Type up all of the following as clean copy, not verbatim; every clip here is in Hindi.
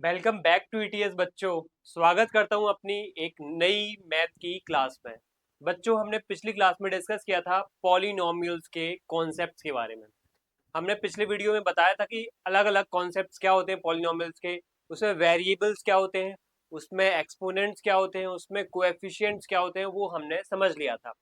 वेलकम बैक टू ईटीएस बच्चों। स्वागत करता हूं अपनी एक नई मैथ की क्लास में। बच्चों, हमने पिछली क्लास में डिस्कस किया था पॉलिनोमियल्स के कॉन्सेप्ट्स के बारे में। हमने पिछले वीडियो में बताया था कि अलग अलग कॉन्सेप्ट्स क्या होते हैं पॉलिनोमियल्स के, उसमें वेरिएबल्स क्या होते हैं, उसमें एक्सपोनेंट्स क्या होते हैं, उसमें कोएफिशिएंट्स क्या होते हैं, वो हमने समझ लिया था।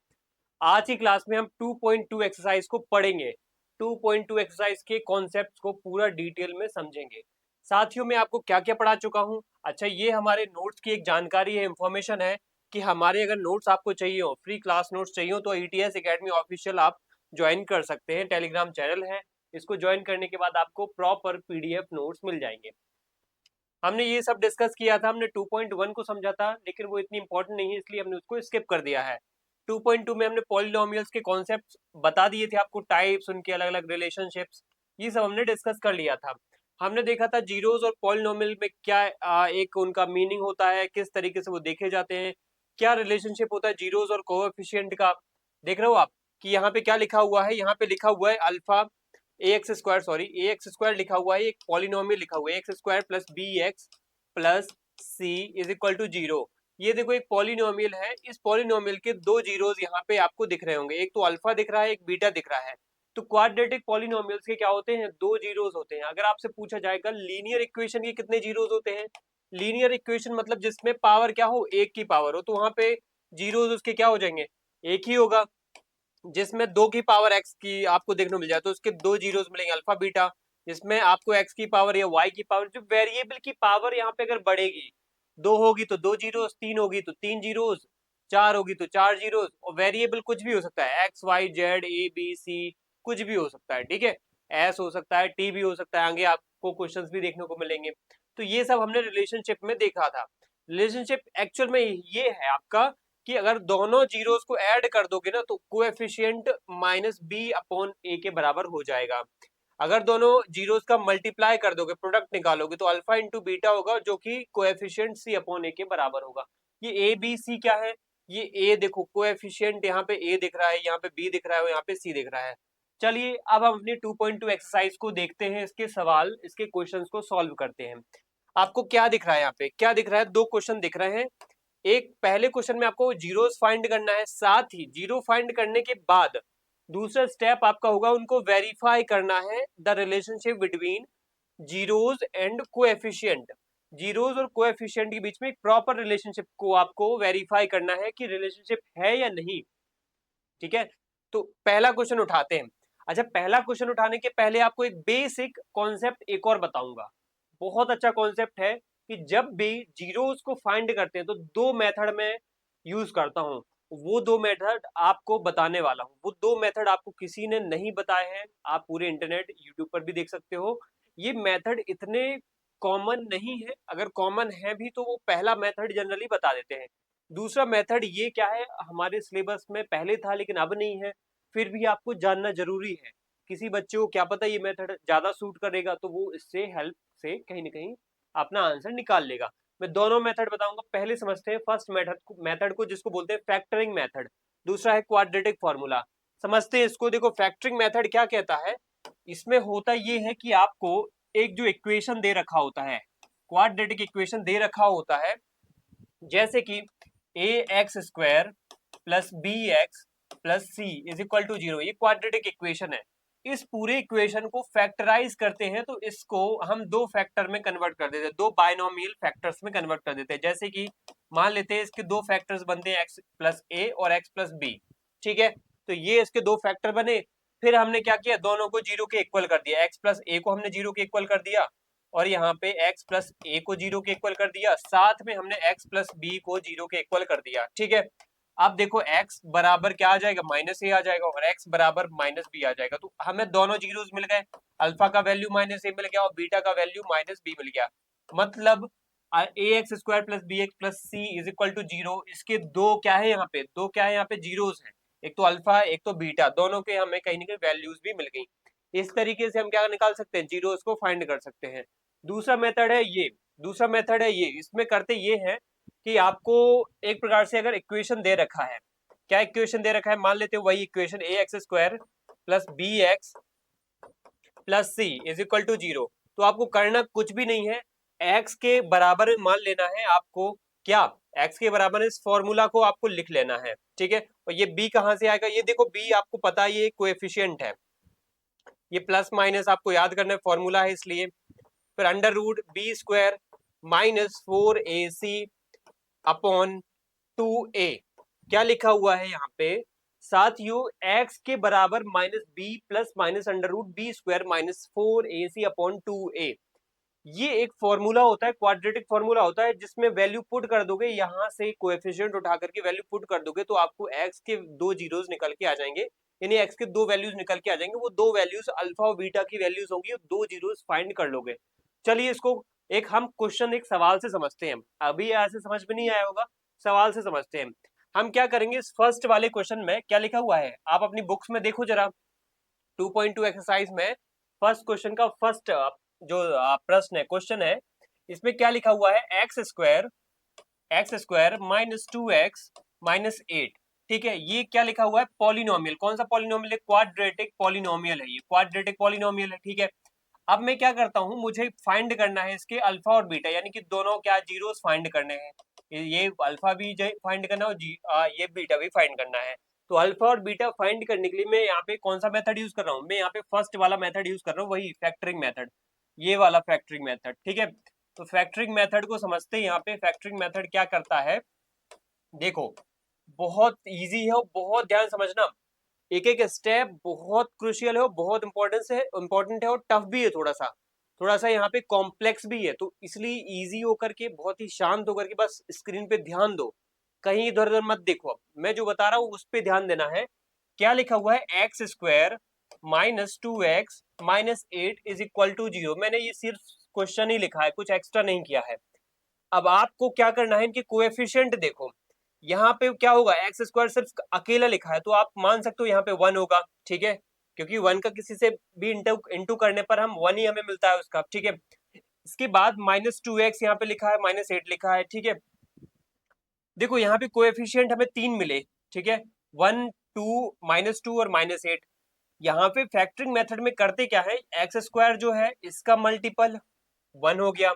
आज की क्लास में हम 2.2 एक्सरसाइज को पढ़ेंगे। 2.2 एक्सरसाइज के कॉन्सेप्ट्स को पूरा डिटेल में समझेंगे। साथियों, मैं आपको क्या क्या पढ़ा चुका हूँ। अच्छा, ये हमारे नोट्स की एक जानकारी है, इंफॉर्मेशन है कि हमारे अगर नोट्स आपको चाहिए हो, फ्री क्लास नोट्स चाहिए हो, तो ईटीएस एकेडमी ऑफिशियल आप ज्वाइन कर सकते हैं। टेलीग्राम चैनल है, इसको ज्वाइन करने के बाद आपको प्रॉपर पीडीएफ नोट्स मिल जाएंगे। हमने ये सब डिस्कस किया था, हमने 2.1 को समझा था, लेकिन वो इतनी इंपॉर्टेंट नहीं है, इसलिए हमने उसको स्किप कर दिया है। 2.2 में हमने पॉलिनोमियल्स के कॉन्सेप्ट्स बता दिए थे आपको, टाइप्स, उनके अलग अलग रिलेशनशिप्स, ये सब हमने डिस्कस कर लिया था। हमने देखा था जीरोस और पॉलिनोमियल में क्या एक उनका मीनिंग होता है, किस तरीके से वो देखे जाते हैं, क्या रिलेशनशिप होता है जीरोस और कोएफिशिएंट का। देख रहे हो आप कि यहाँ पे क्या लिखा हुआ है, यहाँ पे लिखा हुआ है alpha a x square, sorry a x square लिखा हुआ है, एक पॉलिनोमियल लिखा हुआ है x square plus b x plus c is equal to zero. ये देखो एक पॉलिनोमियल है, इस पॉलिनोमियल के दो जीरोस यहाँ पे आपको दिख रहे होंगे, एक तो अल्फा दिख रहा है, एक बीटा दिख रहा है। तो क्वाड्रेटिक पॉलिनोमियल्स के क्या होते हैं, दो जीरोस होते हैं। अगर आपसे पूछा जाएगा लीनियर इक्वेशन के कितने जीरोस होते हैं, लीनियर इक्वेशन मतलब जिसमें पावर क्या हो, एक की पावर हो, तो वहां पे जीरोस उसके क्या हो जाएंगे, एक ही होगा। जिसमें दो की पावर एक्स की आपको देखने को मिल जाए तो उसके दो जीरोस मिलेंगे, अल्फा बीटा। जिसमें आपको एक्स की पावर या वाई की पावर, जो वेरिएबल की पावर यहाँ पे अगर बढ़ेगी, दो होगी तो दो जीरोस, तीन होगी तो तीन जीरोस, चार होगी तो चार जीरोस, और वेरिएबल कुछ भी हो सकता है, x y z a b c, कुछ भी हो सकता है, ठीक है। एस हो सकता है, टी भी हो सकता है, आगे आपको क्वेश्चंस भी देखने को मिलेंगे। तो ये सब हमने रिलेशनशिप में देखा था। रिलेशनशिप एक्चुअल में ये है आपका कि अगर दोनों जीरोस को ऐड कर दोगे ना, तो कोएफिशिएंट माइनस बी अपॉन ए के बराबर हो जाएगा। अगर दोनों जीरोस का मल्टीप्लाई कर दोगे, प्रोडक्ट निकालोगे, तो अल्फा इंटू बीटा होगा, जो कि कोएफिशिएंट सी अपॉन ए के बराबर होगा। ये ए बी सी क्या है, ये ए देखो कोएफिशिएंट यहाँ पे ए दिख रहा है, यहाँ पे बी दिख रहा है और यहाँ पे सी दिख रहा है। चलिए अब हम अपनी 2.2 एक्सरसाइज को देखते हैं, इसके सवाल, इसके क्वेश्चंस को सॉल्व करते हैं। आपको क्या दिख रहा है, यहाँ पे क्या दिख रहा है, दो क्वेश्चन दिख रहे हैं। एक पहले क्वेश्चन में आपको जीरोस फाइंड करना है, साथ ही जीरो फाइंड करने के बाद दूसरा स्टेप आपका होगा उनको वेरीफाई करना है, the relationship between zeros and coefficient. Zeros और कोएफिशिएंट के बीच में एक प्रॉपर रिलेशनशिप को आपको वेरीफाई करना है कि रिलेशनशिप है या नहीं, ठीक है। तो पहला क्वेश्चन उठाते हैं। अच्छा, पहला क्वेश्चन उठाने के पहले आपको एक बेसिक कॉन्सेप्ट एक और बताऊंगा, बहुत अच्छा कॉन्सेप्ट है कि जब भी जीरोस को फाइंड करते हैं तो दो मेथड में यूज करता हूं। वो दो मेथड आपको बताने वाला हूं, वो दो मेथड आपको किसी ने नहीं बताए हैं, आप पूरे इंटरनेट यूट्यूब पर भी देख सकते हो। ये मेथड इतने कॉमन नहीं है, अगर कॉमन है भी तो वो पहला मेथड जनरली बता देते हैं। दूसरा मेथड ये क्या है, हमारे सिलेबस में पहले था लेकिन अब नहीं है, फिर भी आपको जानना जरूरी है। किसी बच्चे को क्या पता ये मेथड ज्यादा सूट करेगा, तो वो इससे हेल्प से कहीं ना कहीं अपना आंसर निकाल लेगा। मैं दोनों मेथड बताऊंगा, पहले समझते हैं फर्स्ट मेथड को जिसको बोलते हैं फैक्टरिंग मेथड। दूसरा है क्वाड्रेटिक फॉर्मूला। समझते हैं इसको। देखो फैक्टरिंग मेथड क्या कहता है, इसमें होता ये है कि आपको एक जो इक्वेशन दे रखा होता है, क्वाड्रेटिक इक्वेशन दे रखा होता है, जैसे कि a x square plus b x plus c is equal to zero, ये क्वाड्रेटिक इक्वेशन है। इस पूरे इक्वेशन को फैक्टराइज करते हैं तो इसको हम दो फैक्टर में कन्वर्ट कर देते हैं, दो बाइनोमियल फैक्टर्स में कन्वर्ट कर देते हैं। जैसे कि मान लेते हैं इसके दो फैक्टर्स बनते हैं एक्स प्लस ए और एक्स प्लस बी, ठीक है। तो ये इसके दो फैक्टर बने, फिर हमने क्या किया, दोनों को जीरो के इक्वल कर दिया, एक्स प्लस ए को हमने जीरो के इक्वल कर दिया, और यहाँ पे x प्लस ए को जीरो के इक्वल कर दिया, साथ में हमने x प्लस बी को जीरो के इक्वल कर दिया, ठीक है। अब देखो x बराबर क्या आ जाएगा, माइनस ए आ जाएगा, और x बराबर माइनस बी आ जाएगा। तो हमें दोनों जीरोस मिल गए, अल्फा का वैल्यू माइनस ए मिल गया और बीटा का वैल्यू माइनस बी मिल गया। मतलब a x square plus b x plus c is equal to zero, इसके दो क्या है यहाँ पे, दो क्या है यहाँ पे, जीरोस है, एक तो अल्फा एक तो बीटा, दोनों के हमें कहीं ना कहीं वैल्यूज भी मिल गई। इस तरीके से हम क्या निकाल सकते हैं, जीरोस को फाइंड कर सकते हैं। दूसरा मेथड है ये, दूसरा मेथड है ये, इसमें करते ये है कि आपको एक प्रकार से अगर इक्वेशन दे रखा है, क्या इक्वेशन दे रखा है, मान लेते हो वही equation a x square plus b x plus c is equal to zero. तो आपको करना कुछ भी नहीं है, x के बराबर मान लेना है आपको, क्या x के बराबर इस फॉर्मूला को आपको लिख लेना है, ठीक है। और ये b कहां से आएगा, ये देखो b आपको पता है ये कोएफिशिएंट है, ये प्लस माइनस आपको याद करना है, फॉर्मूला है इसलिए। फिर under root b square minus 4ac upon 2a, क्या लिखा हुआ है यहाँ पे, साथियों x के बराबर minus b plus minus under root b square minus 4ac upon 2a। ये एक फॉर्मूला होता है, क्वाड्रेटिक फॉर्मूला होता है, जिसमें वैल्यू पुट कर दोगे, यहाँ से कोएफिशिएंट उठा करके वैल्यू पुट कर दोगे तो आपको x के दो जीरोस निकल के आ जाएंगे, यानी x के दो वैल्यूज निकल के आ जाएंगे, वो दो वैल्यूज अल्फा और बीटा की वैल्यूज होंगी, दो जीरोस फाइंड कर लोगे। चलिए इसको एक हम क्वेश्चन एक सवाल से समझते हैं, अभी ऐसे समझ में नहीं आया होगा, सवाल से समझते हैं। हम क्या करेंगे, इस फर्स्ट वाले क्वेश्चन में क्या लिखा हुआ है आप अपनी बुक्स में देखो जरा, 2.2 एक्सरसाइज में फर्स्ट क्वेश्चन का फर्स्ट जो प्रश्न है, क्वेश्चन है, इसमें क्या लिखा हुआ है, x square minus 2x minus 8, ठीक है। ये क्या लिखा हुआ है, पॉलिनोमियल, कौन सा पॉलिनोमियल है, क्वाड्रेटिक पॉलिनोमियल है, ये क्वाड्रेटिक पॉलिनोमियल है, ठीक है। अब मैं क्या करता हूं, मुझे फाइंड करना है इसके अल्फा और बीटा, यानी कि दोनों क्या जीरोस फाइंड करने हैं, ये अल्फा भी फाइंड करना है और ये बीटा भी फाइंड करना है। तो अल्फा और बीटा फाइंड करने के लिए मैं यहाँ पे कौन सा मेथड यूज कर रहा हूँ, मैं यहाँ पे फर्स्ट वाला मेथड यूज कर रहा हूँ, वही फैक्टरिंग मेथड, ये वाला फैक्टरिंग मेथड, ठीक है। तो फैक्टरिंग मेथड को समझते हैं, यहाँ पे फैक्टरिंग मेथड क्या करता है, देखो बहुत इजी है और बहुत ध्यान समझना, एक एक स्टेप बहुत क्रुशियल है और बहुत इंपॉर्टेंट है और टफ भी है, थोड़ा सा यहाँ पे कॉम्प्लेक्स भी है, तो इसलिए इजी होकर के बहुत ही शांत होकर के बस स्क्रीन पे ध्यान दो, कहीं इधर उधर मत देखो, अब मैं जो बता रहा हूँ उस पर ध्यान देना है। क्या लिखा हुआ है, x square minus 2x minus 8 is equal to 0, मैंने ये सिर्फ क्वेश्चन ही लिखा है, कुछ एक्स्ट्रा नहीं किया है। अब आपको क्या करना है, इनके कोएफिशिएंट देखो, यहाँ पे क्या होगा, एक्स स्क्वायर सिर्फ अकेला लिखा है तो आप मान सकते हो यहाँ पे 1 होगा, ठीक है, क्योंकि 1 का किसी से भी इंटू करने पर हम 1 ही हमें मिलता है उसका, ठीक है। इसके बाद माइनस 2x यहाँ पे लिखा है, माइनस 8 लिखा है, ठीक है। देखो यहाँ पे कोएफिशिएंट हमें 3 मिले, ठीक है, 1 2 माइनस 2 और माइनस 8। यहाँ पे फैक्टरिंग मेथड में करते क्या है, एक्स स्क्वायर जो है इसका मल्टीपल 1 हो गया,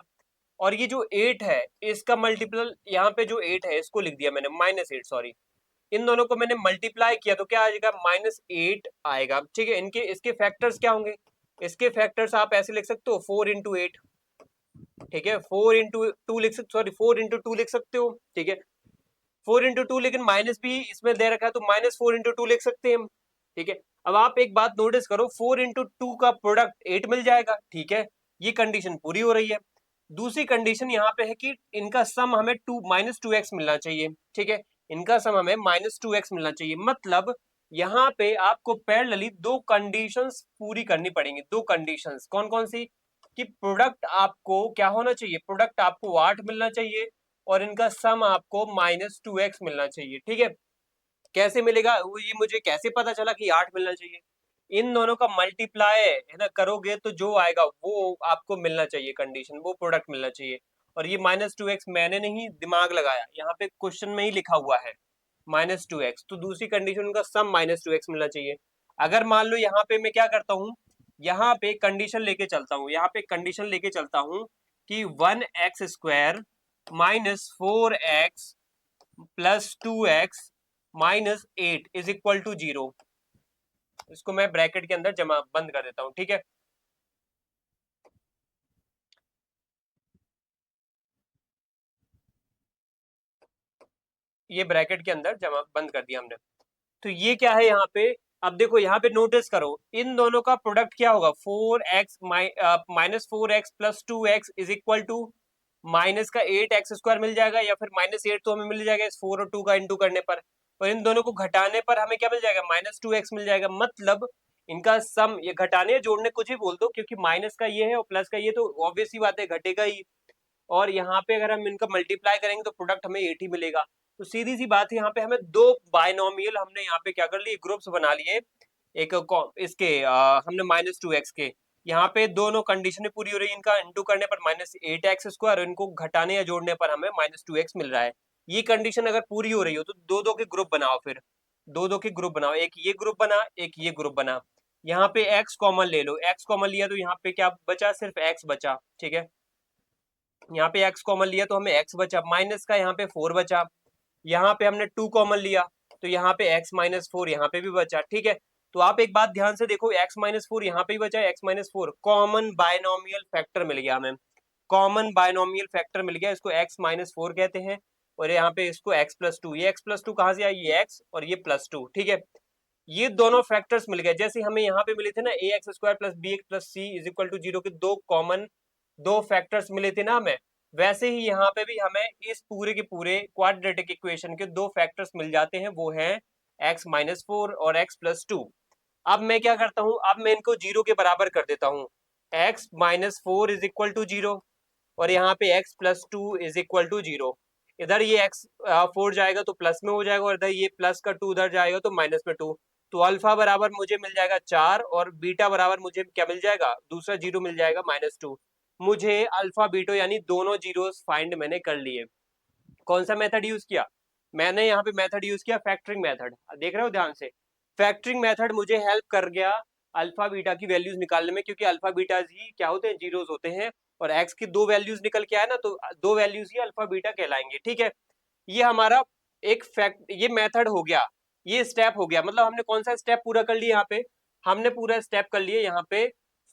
और ये जो 8 है इसका मल्टीपल, यहाँ पे जो 8 है इसको लिख दिया मैंने माइनस 8, सॉरी, इन दोनों को मैंने मल्टीप्लाई किया तो क्या आएगा, माइनस 8 आएगा, ठीक है। इनके इसके फैक्टर्स क्या होंगे, इसके फैक्टर्स आप ऐसे लिख सकते हो 4 इंटू 8, ठीक है, 4 इंटू टू लिख सकते, सॉरी 4 इंटू 2 लिख सकते हो, ठीक है, 4 इंटू 2, लेकिन माइनस भी इसमें दे रखा है तो माइनस 4 इंटू 2 लिख सकते हैं हम, ठीक है। अब आप एक बात नोटिस करो, 4 इंटू 2 का प्रोडक्ट 8 मिल जाएगा, ठीक है, ये कंडीशन पूरी हो रही है। दूसरी कंडीशन यहाँ पे है कि इनका सम हमें माइनस 2x मिलना चाहिए, ठीक है, इनका सम हमें माइनस 2x मिलना चाहिए, मतलब यहाँ पे आपको पैरेलली दो कंडीशंस पूरी करनी पड़ेंगी, दो कंडीशंस कौन कौन सी, कि प्रोडक्ट आपको क्या होना चाहिए, प्रोडक्ट आपको 8 मिलना चाहिए और इनका सम आपको माइनस 2x मिलना चाहिए, ठीक है। कैसे मिलेगा वो, ये मुझे कैसे पता चला कि 8 मिलना चाहिए, इन दोनों का मल्टीप्लाई है ना करोगे तो जो आएगा वो आपको मिलना चाहिए, कंडीशन वो प्रोडक्ट मिलना चाहिए। और ये माइनस 2x मैंने नहीं दिमाग लगाया, यहाँ पे क्वेश्चन में ही लिखा हुआ है माइनस 2x, तो दूसरी कंडीशन का सम माइनस 2x मिलना चाहिए। अगर मान लो यहाँ पे मैं क्या करता हूँ, यहाँ पे कंडीशन लेके चलता हूँ, यहाँ पे कंडीशन लेके चलता हूँ कि 1x square minus 4x plus 2x minus 8 is equal to 0, इसको मैं ब्रैकेट के अंदर जमा बंद कर देता हूँ, ठीक है। ये ब्रैकेट के अंदर जमा बंद कर दिया हमने, तो ये क्या है यहाँ पे, अब देखो यहाँ पे नोटिस करो इन दोनों का प्रोडक्ट क्या होगा, 4x minus 4x plus 2x is equal to minus का 8x स्क्वायर मिल जाएगा, या फिर माइनस 8 तो हमें मिल जाएगा इस 4 और 2 का इंटू करने पर, और इन दोनों को घटाने पर हमें क्या मिल जाएगा, माइनस 2x मिल जाएगा, मतलब इनका सम, ये घटाने या जोड़ने कुछ भी बोल दो, क्योंकि माइनस का ये है और प्लस का ये तो ऑब्वियस ही बात है घटेगा ही, और यहाँ पे अगर हम इनका मल्टीप्लाई करेंगे तो प्रोडक्ट हमें 8 ही मिलेगा। तो सीधी सी बात है, यहाँ पे हमें दो बायनोमियल हमने यहाँ पे क्या कर लिए, ग्रुप्स बना लिए, एक इसके हमने माइनस 2x के, यहाँ पे दोनों कंडीशन पूरी हो रही है, इनका इंटू करने पर माइनस 8x स्क्वायर, इनको घटाने या जोड़ने पर हमें माइनस 2x मिल रहा है। ये कंडीशन अगर पूरी हो रही हो तो दो दो के ग्रुप बनाओ, फिर दो दो के ग्रुप बनाओ, एक ये ग्रुप बना एक ये ग्रुप बना, यहाँ पे x कॉमन ले लो, x कॉमन लिया तो यहाँ पे क्या बचा, सिर्फ x बचा, ठीक है। यहाँ पे x कॉमन लिया तो हमें x बचा, माइनस का यहाँ पे 4 बचा, यहाँ पे हमने 2 कॉमन लिया तो यहाँ पे x माइनस 4 यहाँ पे भी बचा। ठीक है, तो आप एक बात ध्यान से देखो, x माइनस 4 यहाँ पे भी बचा, x minus 4 common binomial factor मिल गया हमें, कॉमन बायनोमियल फैक्टर मिल गया, इसको x माइनस 4 कहते हैं। और यहाँ पे इसको x प्लस 2, ये x प्लस 2 कहाँ से आई, ये x और ये प्लस 2। ठीक है, ये दोनों फैक्टर्स मिल गए, जैसे हमें यहाँ पे मिले थे ना a x square plus b x plus c is equal to 0 के दो कॉमन दो फैक्टर्स मिले थे ना हमें, वैसे ही यहाँ पे भी हमें इस पूरे के पूरे क्वाड्रेटिक इक्वेशन के दो फैक्टर्स मिल जाते हैं, वो हैं x माइनस 4 और x प्लस 2। अब मैं क्या करता हूँ, अब मैं इनको 0 के बराबर कर देता हूँ, x minus 4 is equal to 0 और यहाँ पे x plus 2 is equal to 0। इधर ये x 4 जाएगा तो प्लस में हो जाएगा और इधर ये प्लस का 2 उधर जाएगा तो माइनस में 2। तो अल्फा बराबर मुझे मिल जाएगा 4 और बीटा बराबर मुझे क्या मिल जाएगा, दूसरा जीरो मिल जाएगा -2। मुझे अल्फा बीटा यानी दोनों जीरोस फाइंड मैंने कर लिए। कौन सा मेथड यूज किया, मैंने यहाँ पे मेथड यूज किया फैक्टरिंग मेथड, देख रहे हो ध्यान से। फैक्टरिंग मेथड मुझे हेल्प कर गया अल्फा बीटा की वैल्यूज निकालने में, क्योंकि अल्फा बीटा ही क्या होते हैं, जीरोस होते हैं, और एक्स की दो वैल्यूज निकल के आए ना, तो दो वैल्यूज ही अल्फा बीटा कहलाएंगे। ठीक है, ये हमारा एक फैक्ट, ये मेथड हो गया, ये स्टेप हो गया, मतलब हमने कौन सा स्टेप पूरा कर लिया, यहाँ पे हमने पूरा स्टेप कर लिए यहाँ पे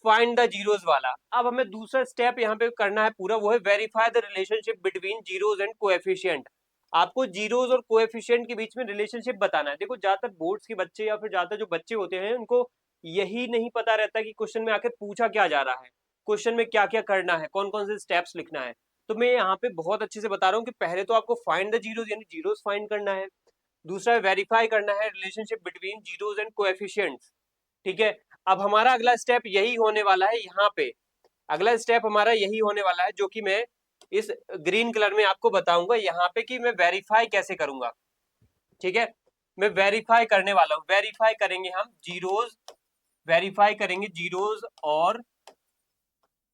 फाइंड द जीरोस वाला। अब हमें दूसरा स्टेप यहाँ पे करना है पूरा, वो है verify the relationship between zeros and coefficient. आपको जीरोस और कोएफिशिएंट के बीच में रिलेशनशिप बताना है। देखो ज्यादातर बोर्ड्स के बच्चे या फिर ज्यादातर जो बच्चे होते हैं उनको यही नहीं पता रहता कि क्वेश्चन में आखिर पूछा क्या जा रहा है, क्वेश्चन में क्या क्या करना है, कौन कौन से स्टेप्स लिखना है। तो मैं यहाँ पे बहुत अच्छे से बता रहा हूँ कि पहले तो आपको फाइंड द जीरोस यानी जीरोस फाइंड करना है, दूसरा वेरीफाई करना है relationship between zeros and coefficients. ठीक है, अब हमारा अगला स्टेप यही होने वाला है, यहाँ पे अगला स्टेप हमारा यही होने वाला है, जो कि मैं इस ग्रीन कलर में आपको बताऊंगा यहाँ पे कि मैं वेरीफाई कैसे करूंगा। ठीक है, मैं वेरीफाई करने वाला हूँ, वेरीफाई करेंगे हम जीरोस, वेरीफाई करेंगे जीरोस और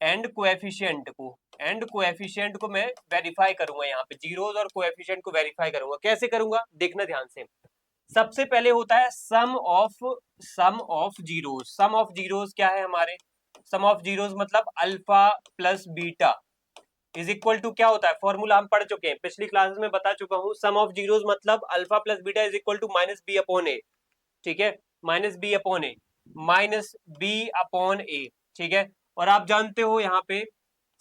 एंड कोएफिशिएंट को, एंड कोएफिशिएंट को मैं वेरीफाई करूंगा, यहाँ पे जीरोस और कोएफिशिएंट को वेरीफाई करूंगा। कैसे करूंगा देखना ध्यान से। सबसे पहले होता है sum of zeros. Sum of zeros क्या है हमारे, सम ऑफ जीरोस मतलब alpha plus beta is equal to क्या होता है, फॉर्मूला हम पढ़ चुके हैं पिछली क्लास में, बता चुका हूँ। सम ऑफ जीरोस मतलब alpha plus beta is equal to minus b upon a. ठीक है, minus b upon a, minus b upon a. ठीक है, और आप जानते हो यहाँ पे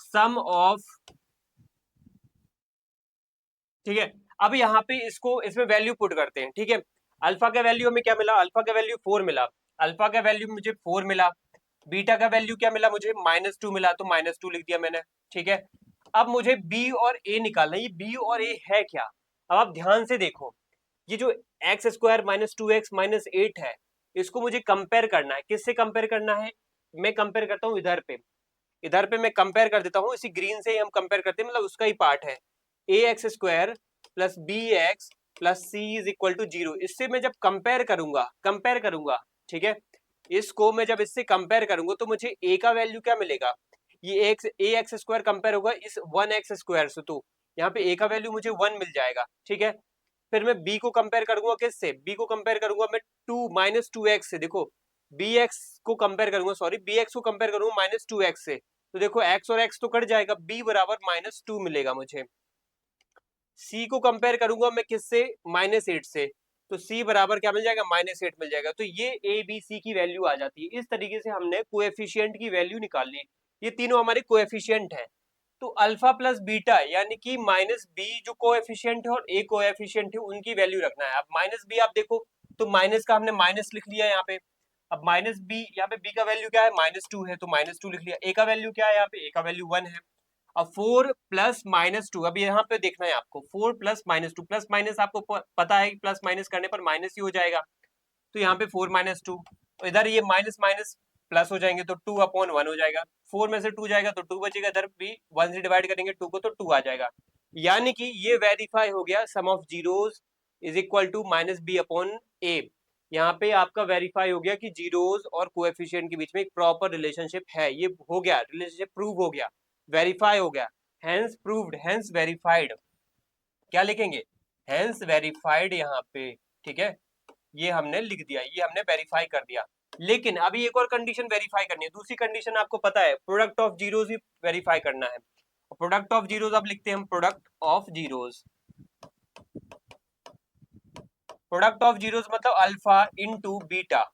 सम ऑफ, ठीक है, अब यहाँ पे इसको इसमें वैल्यू पुट करते हैं। ठीक है, अल्फा का वैल्यू हमें क्या मिला, अल्फा का वैल्यू 4 मिला, अल्फा का वैल्यू मुझे 4 मिला, बीटा का वैल्यू क्या मिला मुझे -2 मिला, तो -2 लिख दिया मैंने। ठीक है, अब मुझे बी और ए निकालना है, ये बी और ए है क्या। अब आप ध्यान से देखो, ये जो एक्स स्क्वायर -2x-8 है, इसको मुझे कंपेयर करना है, किससे कंपेयर करना है, मैं कंपेयर करता हूँ इधर पे, इधर पे मैं कंपेयर कर देता हूँ, इसी ग्रीन से ही हम कंपेयर करते हैं, मतलब उसका ही पार्ट है। A x square plus b x plus c is equal to 0, इससे मैं जब कंपेयर करूंगा, ठीक है, इसको मैं जब इससे कंपेयर करूंगा तो मुझे ए का वैल्यू क्या मिलेगा, ये एक्स ए एक्स स्क्वायर कंपेयर होगा इस 1x स्क्वायर से, तो यहाँ पे ए का वैल्यू मुझे 1 मिल जाएगा। ठीक है, फिर मैं बी को कंपेयर करूंगा किससे, बी को कंपेयर करूंगा मैं 2 - 2x से, देखो बी एक्स को कंपेयर करूंगा, सॉरी बी एक्स को कंपेयर करूंगा -2x से, तो देखो x और x तो कट जाएगा, b बराबर -2 मिलेगा मुझे। c को कंपेयर करूंगा मैं किससे, -8 से, तो c बराबर क्या मिल जाएगा, -8 मिल जाएगा। तो ये a b c की वैल्यू आ जाती है। इस तरीके से हमने कोएफिशिएंट की वैल्यू निकाल ली, ये तीनों हमारे कोएफिशिएंट है। तो अल्फा प्लस बीटा यानी कि माइनस बी जो कोएफिशिएंट है और ए कोएफिशिएंट है, उनकी वैल्यू रखना है। अब माइनस बी आप देखो, तो माइनस का हमने माइनस लिख लिया यहाँ पे, अब माइनस बी, यहाँ पे बी का वैल्यू क्या है, -2 है, तो -2 लिख लिया। ए का वैल्यू क्या है, यहाँ पे ए का वैल्यू 1 है। अब 4 प्लस -2, अब यहाँ पे देखना है आपको, 4 प्लस -2, प्लस माइनस आपको पता है कि प्लस माइनस करने पर माइनस ही हो जाएगा, तो यहाँ पे 4 -2, इधर ये माइनस माइनस प्लस हो जाएंगे तो 2/1 हो जाएगा, 4 में से 2 जाएगा तो 2 बचेगा, इधर भी 1 से डिवाइड करेंगे 2 को तो 2 आ जाएगा। यानी कि ये वेरीफाई हो गया, sum of zeros is equal to -b/a। यहाँ पे आपका वेरीफाई हो गया कि जीरोस और कोएफिशिएंट के बीच में एक प्रॉपर रिलेशनशिप है, ये हो गया, रिलेशनशिप प्रूव हो गया, वेरीफाई हो गया, हेंस प्रूव्ड, हेंस वेरीफाइड। क्या लिखेंगे, हेंस वेरीफाइड यहाँ पे। ठीक है, ये हमने लिख दिया, ये हमने वेरीफाई कर दिया। लेकिन अभी एक और कंडीशन वेरीफाई करनी है, दूसरी कंडीशन आपको पता है, प्रोडक्ट ऑफ जीरोस भी वेरीफाई करना है। प्रोडक्ट ऑफ जीरोज अब लिखते हैं हम, product of zeros. Product of zeros मतलब alpha into beta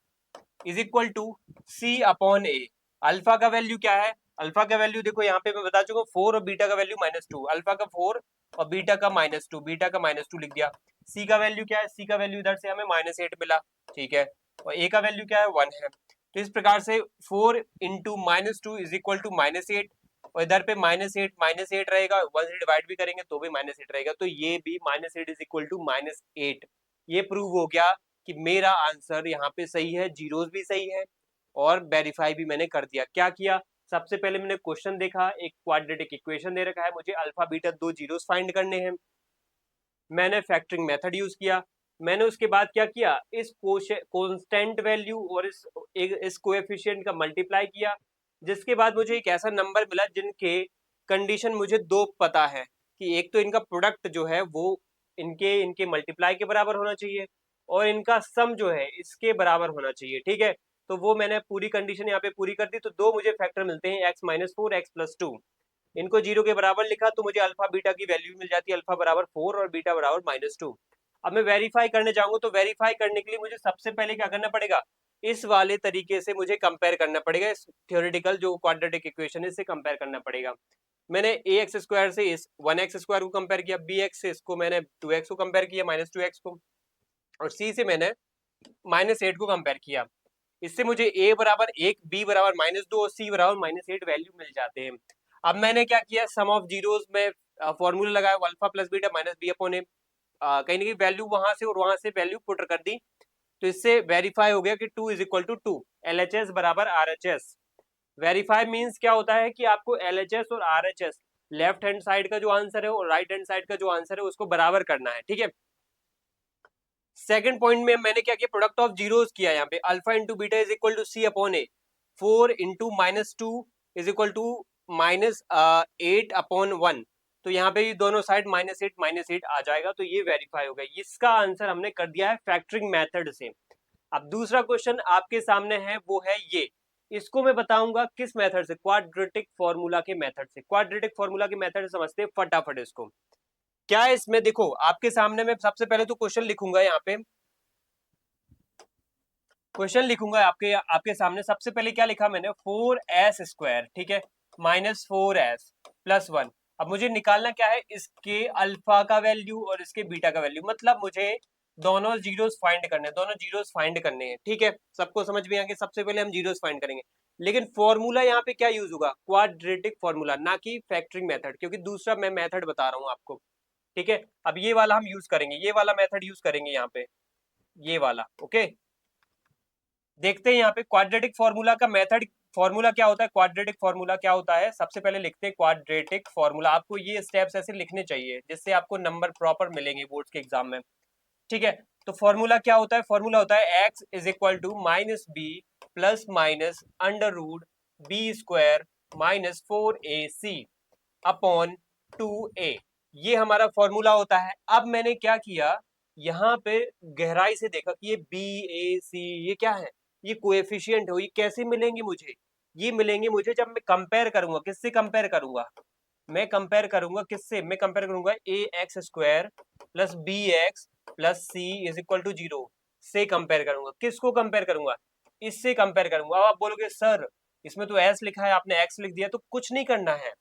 is equal to c upon a. Alpha का वैल्यू क्या है? अल्फा का वैल्यू देखो यहाँ पे मैं बता चुका हूँ 4 और बीटा का वैल्यू -2। अल्फा का 4 और बीटा का -2, बीटा का -2 लिख दिया। सी का वैल्यू क्या है? सी का वैल्यू इधर से हमें -8 मिला, ठीक है। और ए का वैल्यू क्या है? 1 है। तो इस प्रकार से 4 इंटू -2 इज इक्वल टू -8, और इधर पे -8 रहेगा, 1 से डिवाइड भी करेंगे तो भी -8 रहेगा, तो ये भी -8 इज इक्वल टू -8। ये प्रूव हो गया कि मेरा आंसर यहाँ पे सही है, जीरोस भी सही है और वेरीफाई भी मैंने कर दिया। क्या किया? सबसे पहले मैंने क्वेश्चन देखा, एक क्वाड्रेटिक इक्वेशन दे रखा है, मुझे अल्फा बीटा दो जीरोस फाइंड करने हैं। मैंने फैक्टरिंग मेथड यूज किया। मैंने उसके बाद क्या किया? इस कांस्टेंट वैल्यू और इस कोएफिशिएंट का मल्टीप्लाई किया, जिसके बाद मुझे एक ऐसा नंबर मिला जिनके कंडीशन मुझे दो पता है कि एक तो इनका प्रोडक्ट जो है वो इनके इनके मल्टीप्लाई के बराबर होना चाहिए और इनका सम जो है इसके बराबर होना चाहिए, ठीक है। तो वो मैंने पूरी कंडीशन यहाँ पे पूरी कर दी। तो दो मुझे फैक्टर मिलते हैं, x-4 x+2। इनको जीरो के बराबर लिखा तो मुझे अल्फा बीटा की वैल्यू मिल जाती है, अल्फा बराबर 4 और बीटा बराबर -2। अब मैं वेरीफाई करने जाऊंगा तो वेरीफाई करने के लिए मुझे सबसे पहले क्या करना पड़ेगा? इस वाले तरीके से मुझे कंपेयर करना पड़ेगा, इस थ्योरेटिकल जो क्वाड्रेटिक इक्वेशन है इससे कंपेयर करना पड़ेगा। मैंने ए एक्स स्क्वायर से इस 1x² को कंपेयर किया, बी एक्स से इसको मैंने 2x को कंपेयर किया, -2x को, और सी से मैंने -8 को कंपेयर किया। इससे मुझे ए बराबर 1, बी बराबर -2 और सी बराबर -8 वैल्यू मिल जाते हैं। अब मैंने क्या किया? सम ऑफ जीरोस में फॉर्मूला लगाया, alpha plus beta minus b upon a. कहीं ना कहीं वैल्यू वहां से और वहां से वैल्यू पुट कर दी, तो इससे वेरीफाई हो गया कि 2 इज इक्वल टू 2, LHS बराबर RHS। वेरीफाई मीन्स क्या होता है कि आपको LHS और RHS, लेफ्ट हैंड साइड का जो आंसर है और राइट हैंड साइड का जो आंसर है उसको बराबर करना है, ठीक है। सेकंड पॉइंट में मैंने क्या किया? प्रोडक्ट ऑफ जीरोस किया यहाँ पे, alpha into beta is equal to c upon a. 4 into -2 is equal to -8 upon 1। तो यहाँ पे दोनों साइड -8 आ जाएगा, तो ये वेरीफाई हो गया। इसका आंसर हमने कर दिया है फैक्टरिंग मेथड से। अब दूसरा क्वेश्चन आपके सामने है, वो है ये। इसको मैं बताऊंगा किस मेथड से? क्वाड्रेटिक फॉर्मूला के मेथड से। क्वाड्रेटिक फॉर्मूला के मेथड से समझते हैं फटाफट इसको। क्या है इसमें? देखो आपके सामने मैं सबसे पहले तो क्वेश्चन लिखूंगा, यहाँ पे क्वेश्चन लिखूंगा आपके आपके सामने। सबसे पहले क्या लिखा मैंने? 4s², ठीक है, -4s प्लस 1। अब मुझे निकालना क्या है? इसके अल्फा का वैल्यू और इसके बीटा का वैल्यू, मतलब मुझे दोनों जीरोस फाइंड करने हैं, दोनों जीरोस फाइंड करने हैं, ठीक है। सबको समझ में आ गया? सबसे पहले हम जीरोस फाइंड करेंगे, लेकिन फॉर्मूला यहाँ पे क्या यूज होगा? क्वाड्रेटिक फॉर्मूला, ना कि फैक्टरिंग मेथड, क्योंकि दूसरा मैं मेथड बता रहा हूँ आपको, ठीक है। अब ये वाला हम यूज करेंगे, ये वाला मेथड यूज करेंगे यहाँ पे, ये वाला, ओके। देखते हैं यहाँ पे क्वाड्रेटिक फॉर्मूला का मेथड। फॉर्मूला क्या होता है? क्वाड्रेटिक फॉर्मूला क्या होता है? सबसे पहले लिखते हैं क्वाड्रेटिक फॉर्मूला। आपको ये स्टेप्स ऐसे लिखने चाहिए जिससे आपको नंबर प्रॉपर मिलेंगे बोर्ड के एग्जाम में, ठीक है। तो फॉर्मूला क्या होता है? फॉर्मूला होता है x is equal to -b plus minus √b² -4ac upon 2a। ये हमारा फॉर्मूला होता है। अब मैंने क्या किया? यहाँ पे गहराई से देखा कि ये बी ए सी ये क्या है? ये कोएफिशिएंट हो। ये कैसे मिलेंगे मुझे? ये मिलेंगे मुझे जब मैं कंपेयर करूंगा। किससे कंपेयर करूंगा? मैं कंपेयर करूंगा किससे? मैं कंपेयर करूंगा ax² plus b x plus c is equal to 0 से कंपेयर करूंगा। किसको कंपेयर करूंगा? इससे कंपेयर करूंगा। अब आप बोलोगे सर इसमें तो एस लिखा है, आपने एक्स लिख दिया। तो कुछ नहीं करना है,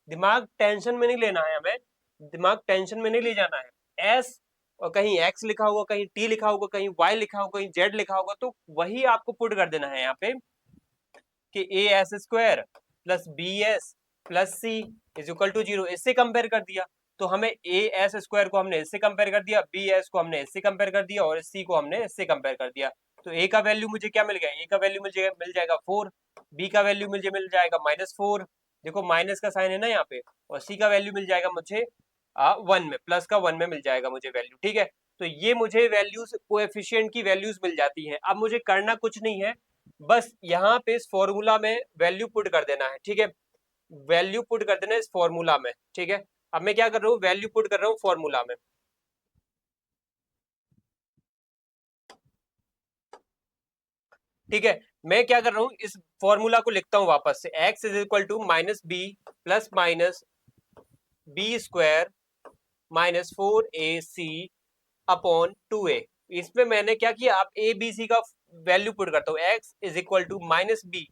दिमाग टेंशन में नहीं लेना है हमें, दिमाग टेंशन में नहीं ले जाना है। एस और कहीं एक्स लिखा होगा, कहीं टी लिखा होगा, कहीं वाई लिखा होगा, कहीं जेड लिखा होगा, तो वही आपको पुट कर देना है यहाँ पे कि as² plus b s plus c is equal to 0। इससे कंपेयर कर दिया तो हमें as² को हमने इससे कंपेयर कर दिया, बी एस को हमने इससे कंपेयर कर दिया और सी को हमने इससे कंपेयर कर दिया। तो ए का वैल्यू मुझे क्या मिल गया? ए का वैल्यू मिल जाएगा 4, बी का वैल्यू मुझे मिल जाएगा -4, देखो माइनस का साइन है ना यहाँ पे, और सी का वैल्यू मिल जाएगा मुझे 1 में, प्लस का 1 में मिल जाएगा मुझे वैल्यू, ठीक है। तो ये मुझे वैल्यूज कोएफिशिएंट की वैल्यूज मिल जाती हैं। अब मुझे करना कुछ नहीं है, बस यहाँ पे इस फॉर्मूला में वैल्यू पुट कर देना है, ठीक है। वैल्यू पुट कर देना है इस फॉर्मूला में, ठीक है। अब मैं क्या कर रहा हूँ? वैल्यू पुट कर रहा हूँ फॉर्मूला में, ठीक है। मैं क्या कर रहा हूँ? इस फॉर्मूला को लिखता हूँ वापस से, x is equal to -b plus minus b square minus 4ac upon 2a। इसमें मैंने क्या किया, आप ए बी सी का वैल्यू पुट करता हूँ, x is equal to minus b.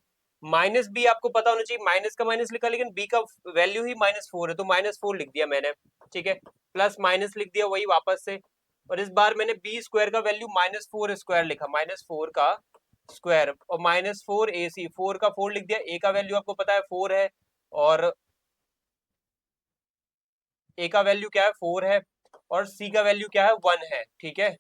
Minus b आपको पता होना चाहिए, माइनस का माइनस लिखा, लेकिन b का वैल्यू ही -4 है तो -4 लिख दिया मैंने, ठीक है। प्लस माइनस लिख दिया वही वापस से, और इस बार मैंने बी स्क्वायर का वैल्यू -4 स्क्वायर लिखा, -4 का स्क्वायर, और -4ac, 4 का 4 लिख दिया। a का वैल्यू आपको पता है 4 है, और a का वैल्यू क्या है 4 है, और c का वैल्यू क्या है 1 है, ठीक है।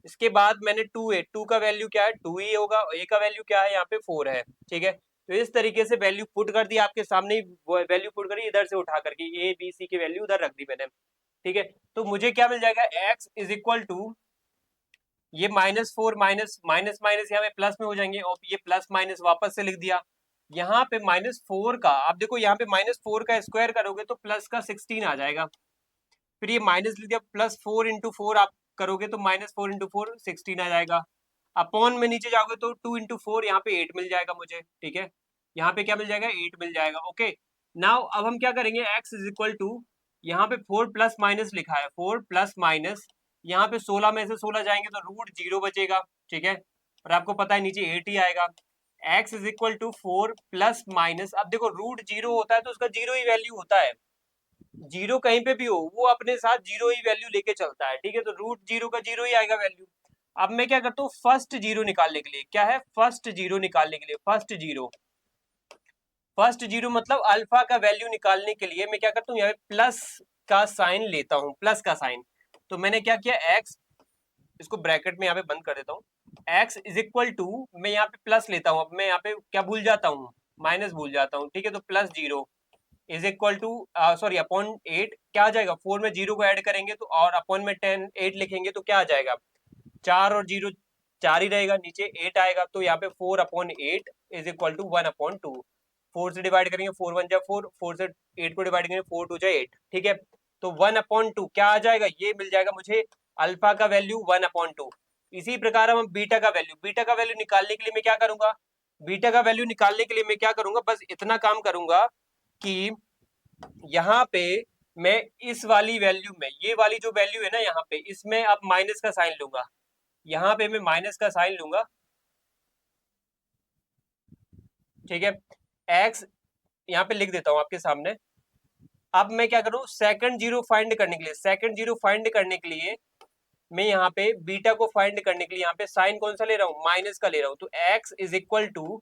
इसके बाद मैंने 2a, 2 का वैल्यू क्या है 2 ही होगा, और a का वैल्यू क्या है यहाँ पे 4 है, ठीक है। तो इस तरीके से वैल्यू पुट कर दी, आपके सामने ही वैल्यू पुट करी, इधर से उठा करके a b c की वैल्यू उधर रख दी मैंने, ठीक है। तो मुझे क्या मिल जाएगा, x इज इक्वल टू, ये -4 माइनस माइनस माइनस यहाँ पे प्लस में हो जाएंगे, और ये प्लस माइनस वापस से लिख दिया। यहाँ पे -4 का, आप देखो यहाँ पे -4 का स्क्वायर करोगे तो प्लस का 16 आ जाएगा, फिर ये माइनस लिख दिया, +4 × 4 आप करोगे तो -4 × 4 16 आ जाएगा। अपॉन में नीचे जाओगे तो 2 × 4 यहाँ पे 8 मिल जाएगा मुझे, ठीक है। यहाँ पे क्या मिल जाएगा, 8 मिल जाएगा, ओके। नाउ अब हम क्या करेंगे, x इज इक्वल टू, यहाँ पे 4 प्लस माइनस लिखा है, 4 प्लस माइनस, यहाँ पे 16 में से 16 जाएंगे तो √0 बचेगा, ठीक है। और आपको पता है नीचे 8 ही आएगा। x is equal to 4 plus minus, अब देखो √0 होता है तो उसका 0 ही वैल्यू होता है, जीरो कहीं पे भी हो वो अपने साथ जीरो ही वैल्यू लेके चलता है, ठीक है। तो √0 का 0 ही आएगा वैल्यू। अब मैं क्या करता हूँ, फर्स्ट जीरो निकालने के लिए, क्या है फर्स्ट जीरो निकालने के लिए, फर्स्ट जीरो मतलब अल्फा का वैल्यू निकालने के लिए मैं क्या करता हूँ, यहाँ पे प्लस का साइन लेता हूँ, प्लस का साइन। तो मैंने क्या किया, एक्स, इसको ब्रैकेट में यहाँ पे बंद कर देता हूँ, एक्स इज इक्वल टू, मैं यहाँ पे प्लस लेता हूँ, अब मैं यहाँ पे क्या भूल जाता हूँ, माइनस भूल जाता हूँ, ठीक है। तो +0 is equal to, sorry upon 8, क्या आ जाएगा, 4 में 0 को ऐड करेंगे तो, और अपॉन में 10 8 लिखेंगे तो क्या आ जाएगा, 4 और 0 4 ही रहेगा, नीचे 8 आएगा, तो यहाँ पे 4/8 इज इक्वल टू 1/2। 4 से डिवाइड करेंगे 4 1 जा 4, 4 से 8 को डिवाइड करेंगे 4 2 जा 8, ठीक है। तो 1/2 क्या आ जाएगा, ये मिल जाएगा मुझे अल्फा का वैल्यू 1/2। इसी प्रकार हम बीटा का वैल्यू निकालने के लिए मैं क्या करूंगा, बीटा का वैल्यू निकालने के लिए मैं क्या करूंगा, बस इतना काम करूंगा कि यहाँ पे मैं इस वाली वैल्यू में, ये वाली जो वैल्यू है ना यहाँ पे, इसमें अब माइनस का साइन लूंगा, यहाँ पे मैं माइनस का साइन लूंगा, ठीक है। एक्स यहाँ पे लिख देता हूँ आपके सामने। अब मैं क्या करूँ, सेकंड जीरो फाइंड करने के लिए, मैं यहाँ पे बीटा को फाइंड करने के लिए यहाँ पे साइन कौन सा ले रहा हूँ, माइनस का ले रहा हूँ। तो x is equal to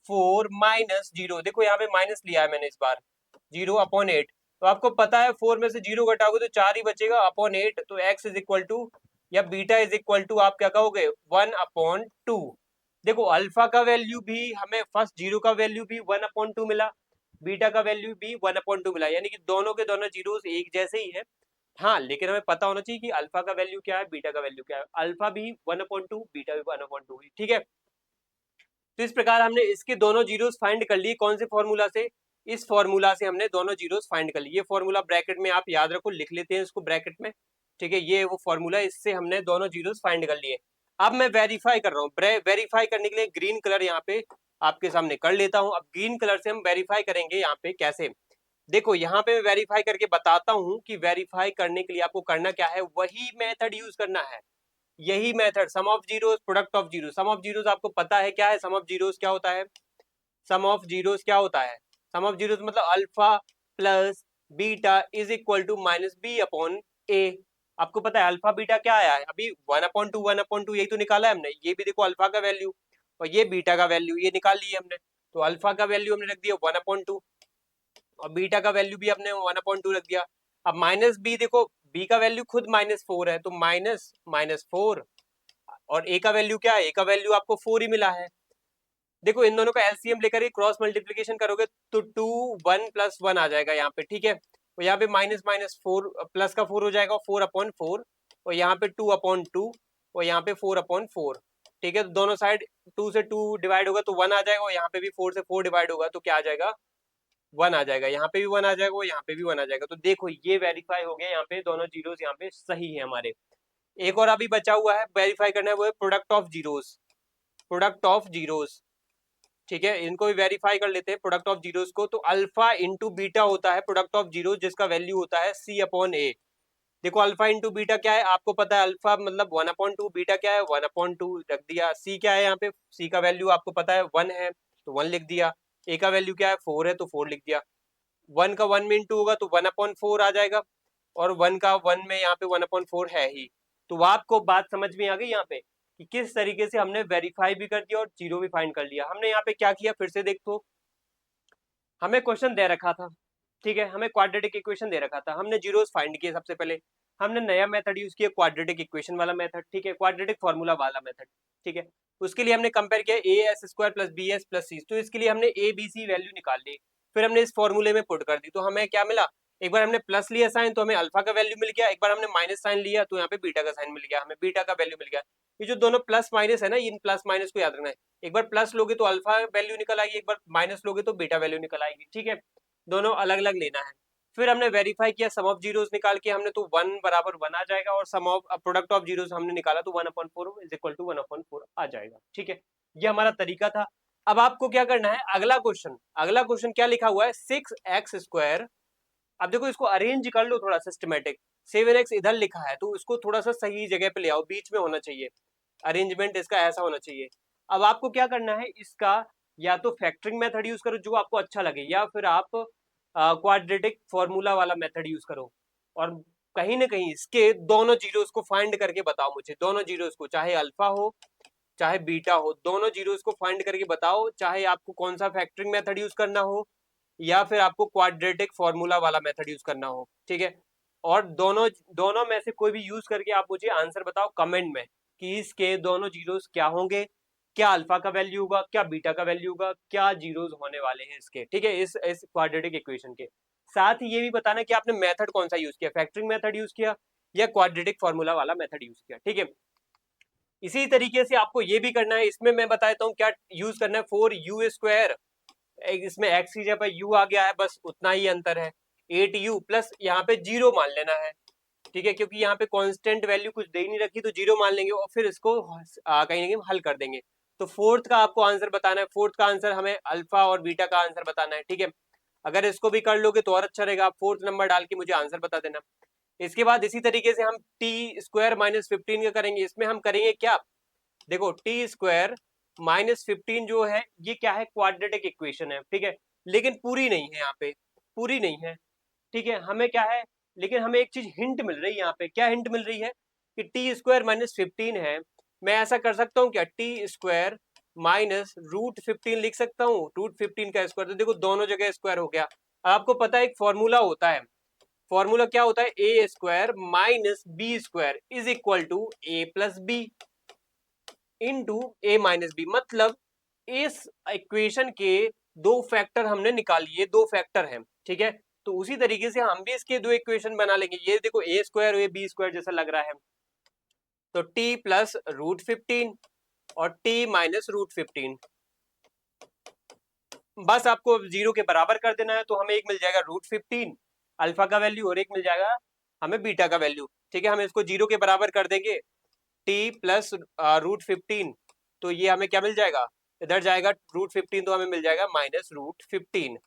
4 minus 0, देखो यहाँ पे माइनस लिया है मैंने इस बार, 0/8। तो आपको पता है 4 में से 0 घटाओगे तो 4 ही बचेगा अपॉन 8, तो x इज इक्वल टू, या बीटा इज इक्वल टू आप क्या कहोगे 1/2। देखो अल्फा का वैल्यू भी हमें, फर्स्ट जीरो का वैल्यू भी 1/2 मिला, बीटा का वैल्यू भी 1/2 मिला, यानी कि दोनों के दोनों जीरोस एक जैसे ही है। हाँ, लेकिन हमें पता होना चाहिए कि अल्फा का वैल्यू क्या है, बीटा का वैल्यू क्या है, अल्फा भी 1/2, बीटा भी 1/2 ही, ठीक है। तो इस प्रकार हमने इसके दोनों जीरोस फाइंड कर लिए, कौन से फॉर्मूला से, इस फॉर्मूला से हमने दोनों जीरोस फाइंड कर लिए। ये फॉर्मूला ब्रैकेट में आप याद रखो, लिख लेते हैं इसको ब्रैकेट में, ठीक है। ये वो फॉर्मूला, इससे हमने दोनों जीरोस फाइंड कर लिए। अब मैं वेरीफाई कर रहा हूँ, वेरीफाई करने के लिए ग्रीन कलर यहाँ पे आपके सामने कर लेता हूँ। अब ग्रीन कलर से हम वेरीफाई करेंगे यहाँ पे कैसे, देखो यहाँ पे मैं वेरीफाई करके बताता हूँ कि वेरीफाई करने के लिए आपको करना क्या है, वही मेथड यूज करना है, यही method, sum of zeros product of zero. Sum of zeros आपको पता है क्या है, सम ऑफ जीरोस क्या होता है, सम ऑफ जीरोस क्या होता है, सम ऑफ जीरोस मतलब alpha plus beta is equal to -b/a। आपको पता है अल्फा बीटा क्या आया है अभी, 1/2 यही तो निकाला है हमने, ये भी देखो अल्फा का वैल्यू और ये बीटा का वैल्यू, ये निकाल लिया हमने। तो अल्फा का वैल्यू हमने रख दिया 1/2, और बीटा का वैल्यू भी अपने 1/2 रख दिया। अब माइनस बी, देखो बी का वैल्यू खुद -4 है, तो -4, और ए का वैल्यू क्या है, ए का वैल्यू आपको 4 ही मिला है। देखो इन दोनों का एलसीएम लेकर ही क्रॉस मल्टीप्लीकेशन करोगे तो 2 1 + 1 आ जाएगा यहाँ पे, ठीक है। और यहाँ पे -4 प्लस का 4 हो जाएगा, 4/4, और यहाँ पे 2/2, और यहाँ पे 4/4, ठीक है। तो दोनों साइड 2 से 2 डिवाइड होगा तो 1 आ जाएगा, और यहाँ पे भी 4 से 4 डिवाइड होगा तो क्या आ जाएगा, 1 आ जाएगा, यहाँ पे भी 1 आ जाएगा, और यहाँ पे भी 1 आ जाएगा। तो देखो ये वेरीफाई हो गया, यहाँ पे दोनों जीरोस यहाँ पे सही है हमारे। एक और अभी बचा हुआ है वेरीफाई करना है, वो है product of zeros, product of zeros. ठीक है, इनको भी वेरीफाई कर लेते हैं प्रोडक्ट ऑफ जीरोस को। तो अल्फा इंटू बीटा होता है प्रोडक्ट ऑफ जीरो, जिसका वैल्यू होता है सी अपॉन ए। देखो अल्फा इंटू बीटा क्या है, आपको पता है अल्फा मतलब 1/2, बीटा क्या है 1/2 रख दिया। सी क्या है यहाँ पे, सी का वैल्यू आपको पता है 1 है तो 1 लिख दिया। ए का वैल्यू क्या है 4 है तो 4 लिख दिया। 1 का 1 में इंटू होगा तो 1/4 आ जाएगा, और 1 का 1 में यहाँ पे 1/4 है ही। तो आपको बात समझ में आ गई यहाँ पे कि किस तरीके से हमने वेरीफाई भी कर दिया और जीरो भी फाइंड कर लिया। हमने यहाँ पे क्या किया, फिर से देखो, हमें क्वेश्चन दे रखा था, ठीक है, हमें क्वाड्रेटिक इक्वेशन दे रखा था, हमने जीरोस फाइंड किए। सबसे पहले हमने नया मेथड यूज किया, क्वाड्रेटिक इक्वेशन वाला मेथड, ठीक है, क्वाड्रेटिक फॉर्मूला वाला मेथड, ठीक है। उसके लिए हमने कंपेयर किया a s square plus b s plus c, तो इसके लिए हमने ए बी सी वैल्यू निकाल ली, फिर हमने इस फॉर्मूले में पुट कर दी। तो हमें क्या मिला, एक बार हमने प्लस लिया साइन तो हमें अल्फा का वैल्यू मिल गया, एक बार हमने माइनस साइन लिया तो यहाँ पे बीटा का साइन मिल गया, हमें बीटा का वैल्यू मिल गया। ये जो दोनों प्लस माइनस है ना, इन प्लस माइनस को याद रखना है, एक बार प्लस लोगे तो अल्फा वैल्यू निकल आएगी, एक बार माइनस लोगे तो बीटा वैल्यू निकल आएगी, ठीक है, दोनों अलग अलग लेना है। फिर हमने वेरीफाई किया, सम ऑफ जीरोस निकाल के हमने, तो 1 बराबर 1 आ जाएगा, और सम ऑफ प्रोडक्ट ऑफ जीरोस हमने निकाला तो 1/4 इज इक्वल टू 1/4 आ जाएगा, ठीक है। ये हमारा तरीका था। अब आपको क्या करना है, अगला क्वेश्चन, अगला क्वेश्चन क्या लिखा हुआ है 6x²। अब देखो इसको अरेंज कर लो थोड़ा सिस्टमेटिक, 7x इधर लिखा है तो इसको थोड़ा सा सही जगह पे ले आओ, बीच में होना चाहिए, अरेंजमेंट इसका ऐसा होना चाहिए। अब आपको क्या करना है, इसका या तो फैक्टरिंग मेथड यूज करो जो आपको अच्छा लगे, या फिर आप क्वाड्रेटिक फॉर्मूला वाला मेथड यूज करो, और कहीं ना कहीं इसके दोनों जीरोस को फाइंड करके बताओ मुझे, दोनों जीरोस को, चाहे अल्फा हो चाहे बीटा हो, दोनों जीरोस को फाइंड करके बताओ, चाहे आपको कौन सा फैक्टरिंग मेथड यूज करना हो या फिर आपको क्वाड्रेटिक फॉर्मूला वाला मेथड यूज करना हो, ठीक है। और दोनों दोनों में से कोई भी यूज करके आप मुझे आंसर बताओ कमेंट में कि इसके दोनों जीरोस क्या होंगे, क्या अल्फा का वैल्यू होगा, क्या बीटा का वैल्यू होगा, क्या जीरोस होने वाले हैं इसके, ठीक है, इस क्वाड्रेटिक इक्वेशन के साथ ही ये भी बताना कि आपने मेथड कौन सा यूज किया, फैक्टरिंग मेथड यूज किया या क्वाड्रेटिक फॉर्मूला वाला मेथड यूज किया, ठीक है। इसी तरीके से आपको ये भी करना है, इसमें मैं बता देता हूँ क्या यूज करना है, 4u², इसमें x की जगह पर u आ गया है, बस उतना ही अंतर है, 8u प्लस यहाँ पे 0 मान लेना है, ठीक है, क्योंकि यहाँ पे कांस्टेंट वैल्यू कुछ दे नहीं रखी तो 0 मान लेंगे और फिर इसको कहीं ना कहीं हल कर देंगे। तो फोर्थ का आपको आंसर बताना है, फोर्थ का आंसर हमें अल्फा और बीटा का आंसर बताना है, ठीक है। अगर इसको भी कर लोगे तो और अच्छा रहेगा, आप फोर्थ नंबर डाल के मुझे आंसर बता देना। इसके बाद इसी तरीके से हम t² - 15 का करेंगे, इसमें हम करेंगे क्या, देखो t² - 15 जो है ये क्या है, क्वाड्रेटिक इक्वेशन है, ठीक है, लेकिन पूरी नहीं है यहाँ पे, पूरी नहीं है, ठीक है, हमें क्या है, लेकिन हमें एक चीज हिंट मिल रही है यहाँ पे, क्या हिंट मिल रही है कि t² - 15 है, मैं ऐसा कर सकता हूँ क्या, t² - √15 लिख सकता हूँ, √15 का स्क्वायर, तो देखो दोनों जगह स्क्वायर हो गया। अब आपको पता है एक फॉर्मूला होता है, फॉर्मूला क्या होता है, a² - b² is equal to a plus b into a minus b, मतलब इस इक्वेशन के दो फैक्टर हमने निकाल लिए, दो फैक्टर हैं, ठीक है। तो उसी तरीके से हम भी इसके दो इक्वेशन बना लेंगे, ये देखो a² और a b² जैसा लग रहा है, तो t प्लस √15 और t माइनस √15, बस आपको जीरो के बराबर कर देना है, तो हमें एक मिल जाएगा √15 अल्फा का वैल्यू और एक मिल जाएगा हमें बीटा का वैल्यू, ठीक है। हम इसको जीरो के बराबर कर देंगे, t प्लस √15, तो ये हमें क्या मिल जाएगा, इधर जाएगा √15 तो हमें मिल जाएगा माइनस √15,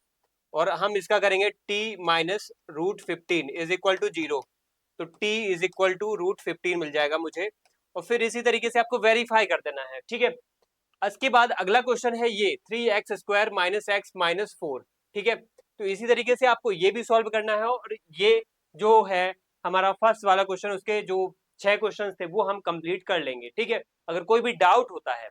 और हम इसका करेंगे t minus √15 is equal to 0, तो t इज इक्वल टू √15 मिल जाएगा मुझे, और फिर इसी तरीके से आपको वेरीफाई कर देना है, ठीक है। इसके बाद अगला क्वेश्चन है ये 3x² - x - 4, ठीक है। तो इसी तरीके से आपको ये भी सॉल्व करना है, और ये जो है हमारा फर्स्ट वाला क्वेश्चन, उसके जो 6 क्वेश्चन थे वो हम कंप्लीट कर लेंगे, ठीक है। अगर कोई भी डाउट होता है,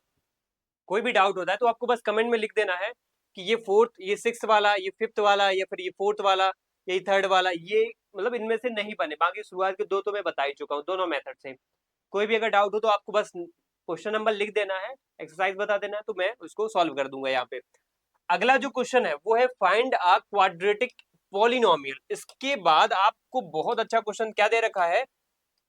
कोई भी डाउट होता है तो आपको बस कमेंट में लिख देना है कि ये फोर्थ, ये सिक्स वाला, ये फिफ्थ वाला, या फिर ये फोर्थ वाला, ये थर्ड वाला, ये मतलब इनमें से नहीं बने, बाकी शुरुआत के दो तो मैं बता ही चुका हूँ दोनों मेथड से। कोई भी अगर डाउट हो तो आपको बस क्वेश्चन नंबर लिख देना है, एक्सरसाइज बता देना है, तो मैं उसको सॉल्व कर दूंगा यहाँ पे। अगला जो क्वेश्चन है वो है फाइंड अ क्वाड्रेटिक पॉलिनोमियल। इसके बाद आपको बहुत अच्छा क्वेश्चन क्या दे रखा है,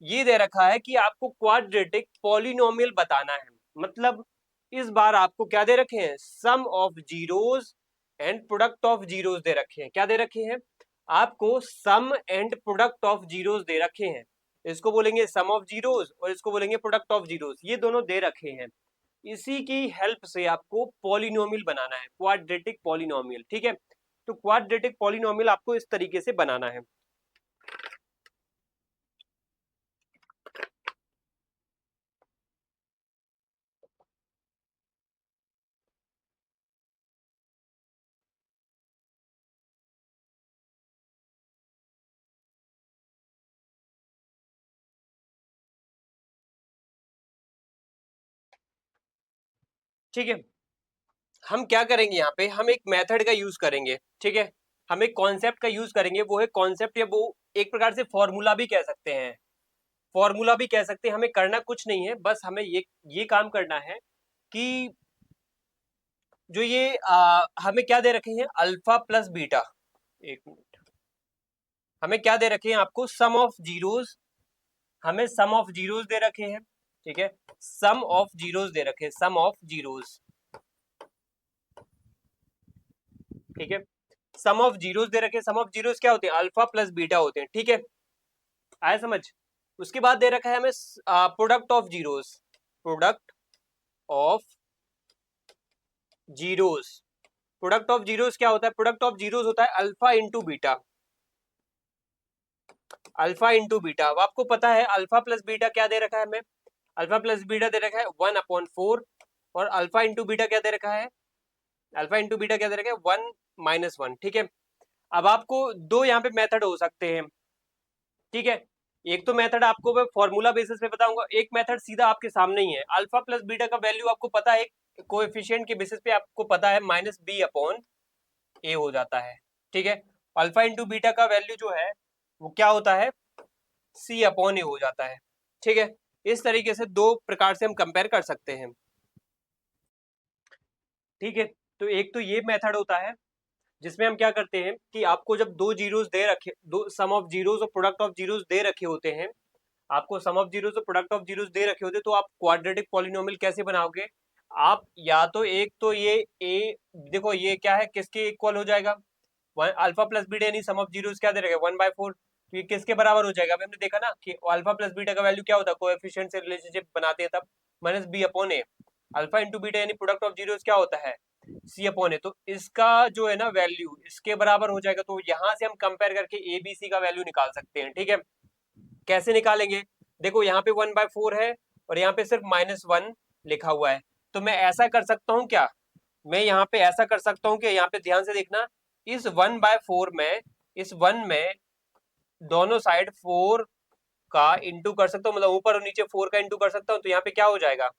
ये दे रखा है कि आपको क्वाड्रेटिक पॉलिनोमियल बताना है, मतलब इस बार आपको क्या दे रखे हैं, sum of zeros and product of zeros दे रखे हैं, क्या दे रखे हैं आपको, sum and product of zeros दे रखे हैं, इसको बोलेंगे सम ऑफ जीरोस और इसको बोलेंगे प्रोडक्ट ऑफ जीरोस, ये दोनों दे रखे हैं। इसी की हेल्प से आपको पॉलिनोमियल बनाना है, क्वाड्रेटिक पॉलिनोमियल। ठीक है, तो क्वाड्रेटिक पॉलिनोमियल आपको इस तरीके से बनाना है। ठीक है, हम क्या करेंगे यहाँ पे, हम एक मेथड का यूज करेंगे। ठीक है, हम एक कॉन्सेप्ट का यूज करेंगे, वो है कॉन्सेप्ट, या वो एक प्रकार से फॉर्मूला भी कह सकते हैं, फॉर्मूला भी कह सकते हैं। हमें करना कुछ नहीं है, बस हमें ये काम करना है कि जो ये हमें क्या दे रखे हैं, अल्फा प्लस बीटा। एक मिनट, हमें क्या दे रखे हैं आपको, सम ऑफ जीरोस, हमें सम ऑफ जीरोस दे रखे हैं। ठीक है, सम ऑफ जीरोस दे रखे हैं, सम ऑफ जीरोस। ठीक है, सम ऑफ जीरोस दे रखे हैं, सम ऑफ जीरोस क्या होते हैं, अल्फा प्लस बीटा होते हैं। ठीक है, आया समझ। उसके बाद दे रखा है हमें product of zeros, product of zeros. Product of zeros क्या होता है, प्रोडक्ट ऑफ जीरोस होता है alpha into beta, alpha into beta. अब आपको पता है अल्फा प्लस बीटा क्या दे रखा है हमें, अल्फा प्लस बीटा दे रखा है 1/4, और अल्फा इंटू बीटा क्या दे रखा है, अल्फा इंटू बीटा क्या दे रखा है 1 - 1। ठीक है, अब आपको दो यहाँ पे मेथड हो सकते हैं। ठीक है, एक तो मेथड आपको मैं फॉर्मूला बेसिस पे बताऊंगा, एक मेथड सीधा आपके सामने ही है। अल्फा प्लस बीटा का वैल्यू आपको पता है, कोएफिशिएंट के बेसिस पे आपको पता है -b/a हो जाता है। ठीक है, अल्फा इंटू बीटा का वैल्यू जो है वो क्या होता है, c/a हो जाता है। ठीक है, इस तरीके से दो प्रकार से हम कंपेयर कर सकते हैं। ठीक है, तो एक तो ये मेथड होता है जिसमें हम क्या करते हैं कि आपको जब दो जीरोस दे रखे, दो सम ऑफ जीरोस और प्रोडक्ट ऑफ जीरोस दे रखे होते हैं, आपको सम ऑफ जीरोस और प्रोडक्ट ऑफ जीरोस दे रखे होते हैं, तो आप क्वाड्रेटिक पॉलिनोमियल कैसे बनाओगे, आप या तो एक तो ये ए, देखो ये क्या है, किसके इक्वल हो जाएगा, अल्फा प्लस बीटा, यानी सम ऑफ जीरोस क्या दे रखेगा 1/4, तो ये किसके बराबर हो जाएगा। अभी हमने देखा ना कि अल्फा प्लस बीटा का वैल्यू क्या होता है, कोएफिशिएंट से रिलेशनशिप बनाते हैं तब, -b/a। अल्फा इंटू बीटा यानी प्रोडक्ट ऑफ जीरोस क्या होता है, c/a। तो इसका जो है ना वैल्यू इसके बराबर हो जाएगा, तो यहाँ से हम कंपेयर करके ए बी सी का वैल्यू निकाल सकते हैं। ठीक है, कैसे निकालेंगे, देखो यहाँ पे 1/4 है और यहाँ पे सिर्फ -1 लिखा हुआ है, तो मैं ऐसा कर सकता हूँ क्या, मैं यहाँ पे ऐसा कर सकता हूँ कि यहाँ पे ध्यान से देखना, इस 1/4 में, इस 1 में दोनों साइड 4 का इंटू कर सकता हूँ, मतलब ऊपर और नीचे 4 का इंटू कर सकता हूँ, तो यहाँ पे क्या हो जाएगा,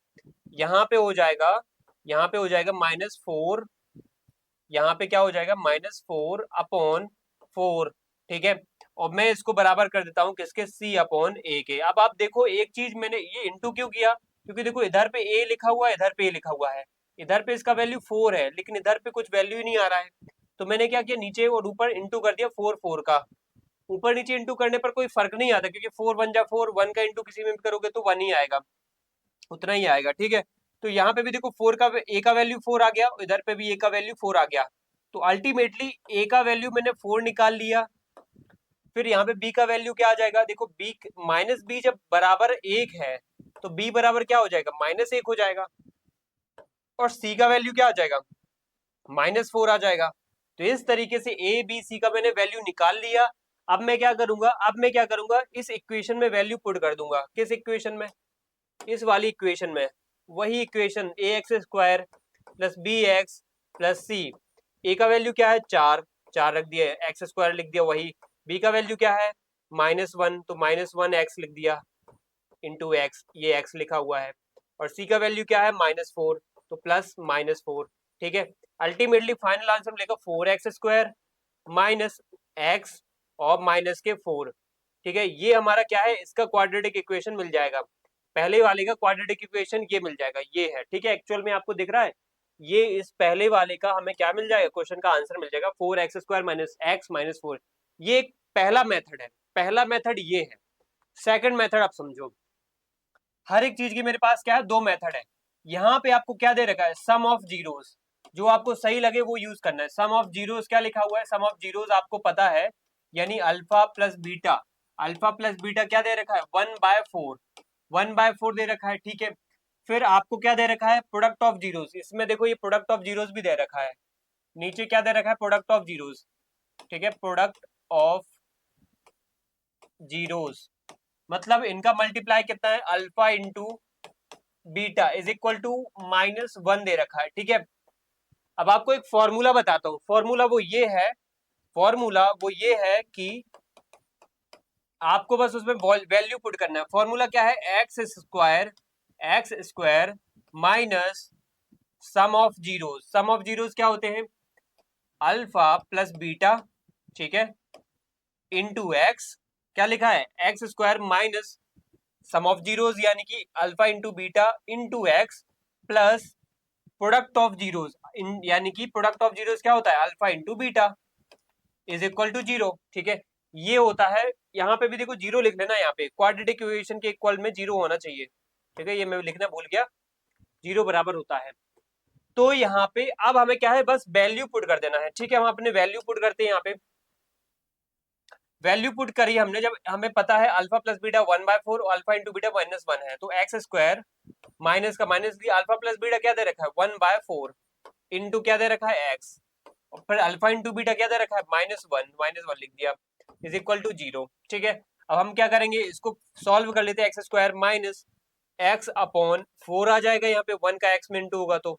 यहाँ पे हो जाएगा, यहाँ पे हो जाएगा -4, यहाँ पे क्या हो जाएगा -4/4। ठीक है, और मैं इसको बराबर कर देता हूँ किसके, c/a के। अब आप देखो एक चीज, मैंने ये इंटू क्यों किया, क्योंकि देखो इधर पे a लिखा हुआ है, इधर पे a लिखा हुआ है, इधर पे इसका वैल्यू 4 है, लेकिन इधर पे कुछ वैल्यू ही नहीं आ रहा है, तो मैंने क्या किया, नीचे और ऊपर इंटू कर दिया 4 का। ऊपर नीचे इंटू करने पर कोई फर्क नहीं आता, क्योंकि 4 × 1 = 4, 1 का इंटू किसी में भी करोगे तो 1 ही आएगा, उतना ही आएगा। ठीक है, तो यहाँ पे भी देखो 4 का a का वैल्यू 4 आ गया, इधर पे भी a का वैल्यू 4 आ गया, तो अल्टीमेटली a का वैल्यू मैंने 4 निकाल लिया। फिर यहाँ पे b का वैल्यू क्या आ जाएगा, देखो b -b जब बराबर 1 है तो b बराबर क्या हो जाएगा, -1 हो जाएगा, और c का वैल्यू क्या आ जाएगा, -4 आ जाएगा। तो इस तरीके से a b c का मैंने वैल्यू निकाल लिया। अब मैं क्या करूंगा, अब मैं क्या करूंगा, इस इक्वेशन में वैल्यू पुट कर दूंगा, किस इक्वेशन में, इस वाली इक्वेशन में, वही equation ax² + bx + c। a का वैल्यू क्या है 4, 4 रख दिया, x² लिख दिया, वही b का वैल्यू क्या है -1, तो -1x लिख दिया इंटू एक्स, ये x लिखा हुआ है, और c का वैल्यू क्या है -4, तो +-4। ठीक है, अल्टीमेटली फाइनल आंसर मिलेगा 4x² -x और -4। ठीक है, ये हमारा क्या है, इसका क्वाड्रेटिक इक्वेशन मिल जाएगा, पहले वाले का क्वाड्रेटिक इक्वेशन ये मिल जाएगा, ये है। ठीक है, एक्चुअल में आपको दिख रहा है, ये इस पहले वाले का हमें क्या मिल जाएगा, क्वेश्चन का आंसर मिल जाएगा 4x² - x - 4। ये एक पहला मेथड है, पहला मेथड ये है। सेकंड मेथड आप समझो, हर एक चीज की मेरे पास क्या है, दो मेथड है। यहाँ पे आपको क्या दे रखा है, सम ऑफ जीरोस, जो आपको सही लगे वो यूज करना है। सम ऑफ जीरोस क्या लिखा हुआ है, सम ऑफ जीरोस आपको पता है, यानी alpha plus beta, alpha plus beta क्या दे रखा है 1/4, 1/4 दे रखा है। ठीक है, फिर आपको क्या दे रखा है, प्रोडक्ट ऑफ जीरोस। इसमें देखो ये प्रोडक्ट ऑफ जीरोस भी दे रखा है, नीचे क्या दे रखा है, प्रोडक्ट ऑफ जीरोस। ठीक है, प्रोडक्ट ऑफ जीरोस मतलब इनका मल्टीप्लाई कितना है, alpha into beta is equal to -1 दे रखा है। ठीक है, अब आपको एक फॉर्मूला बताता हूँ। फॉर्मूला वो ये है कि आपको बस उसमें वैल्यू पुट करना है। फॉर्मूला क्या है, x square minus sum of zeros. Sum of zeros क्या होते हैं, अल्फा प्लस बीटा, ठीक है, इंटू एक्स। क्या लिखा है, x square minus sum of zeros यानी कि alpha into beta into x plus product of zeros यानी कि प्रोडक्ट ऑफ जीरोस क्या होता है, alpha into beta is equal to zero. ठीक है, ये होता है। यहाँ पे भी देखो जीरो लिख लेना, यहाँ पे क्वाड्रेटिक इक्वेशन के इक्वल में जीरो होना चाहिए। ठीक है, ये मैं लिखना भूल गया, जीरो बराबर होता है। तो यहाँ पे अब हमें क्या है, बस वैल्यू पुट कर देना है। ठीक है, हम अपने वैल्यू पुट करते हैं। यहाँ पे वैल्यू पुट करी हमने, जब हमें पता है अल्फा प्लस बीटा 1/4 और अल्फा इंटू बीटा -1 है, तो एक्स स्क्वायर माइनस का माइनस लिया, अल्फा प्लस बीटा क्या दे रखा है 1/4 इंटू क्या दे रखा है एक्स, और फिर अल्फा इंटू बीटा क्या दे रखा है -1 लिख दिया इज इक्वल टू जीरो। ठीक है, अब हम क्या करेंगे, इसको सॉल्व कर लेते हैं। X square minus x upon 4 आ जाएगा, यहाँ पे 1 का एक्स में इंटू होगा तो,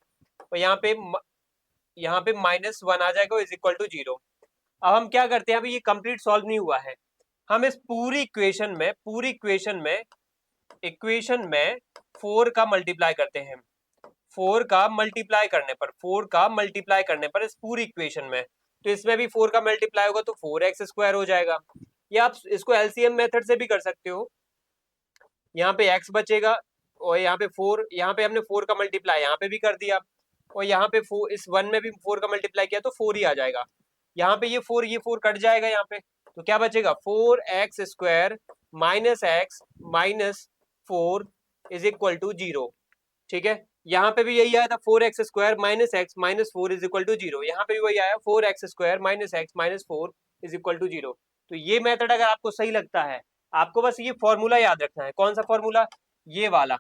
और यहाँ पे -1 आ जाएगा इज इक्वल टू जीरो। अब हम क्या करते हैं, अभी ये कंप्लीट सॉल्व नहीं हुआ है, हम इस पूरी इक्वेशन में 4 का मल्टीप्लाई करते हैं। 4 का मल्टीप्लाई करने पर इस पूरी इक्वेशन में, तो इसमें भी 4 का मल्टीप्लाई होगा तो 4x स्क्वायर हो जाएगा। या आप इसको एलसीएम मेथड से भी कर सकते हो, यहाँ पे x बचेगा और यहाँ पे 4, यहाँ पे हमने 4 का मल्टीप्लाई यहाँ पे भी कर दिया, और यहाँ पे 4, इस 1 में भी 4 का मल्टीप्लाई किया तो 4 ही आ जाएगा। यहाँ पे ये 4 कट जाएगा यहाँ पे, तो क्या बचेगा 4x square minus x minus 4 is equal to zero. ठीक है, यहाँ पे भी यही आया था 4x square minus x minus 4 is equal to zero. यहाँ पे भी वही आया 4x square minus x minus 4 is equal to zero. तो ये मेथड अगर आपको सही लगता है, आपको बस ये फॉर्मूला याद रखना है। कौन सा फॉर्मूला, ये वाला,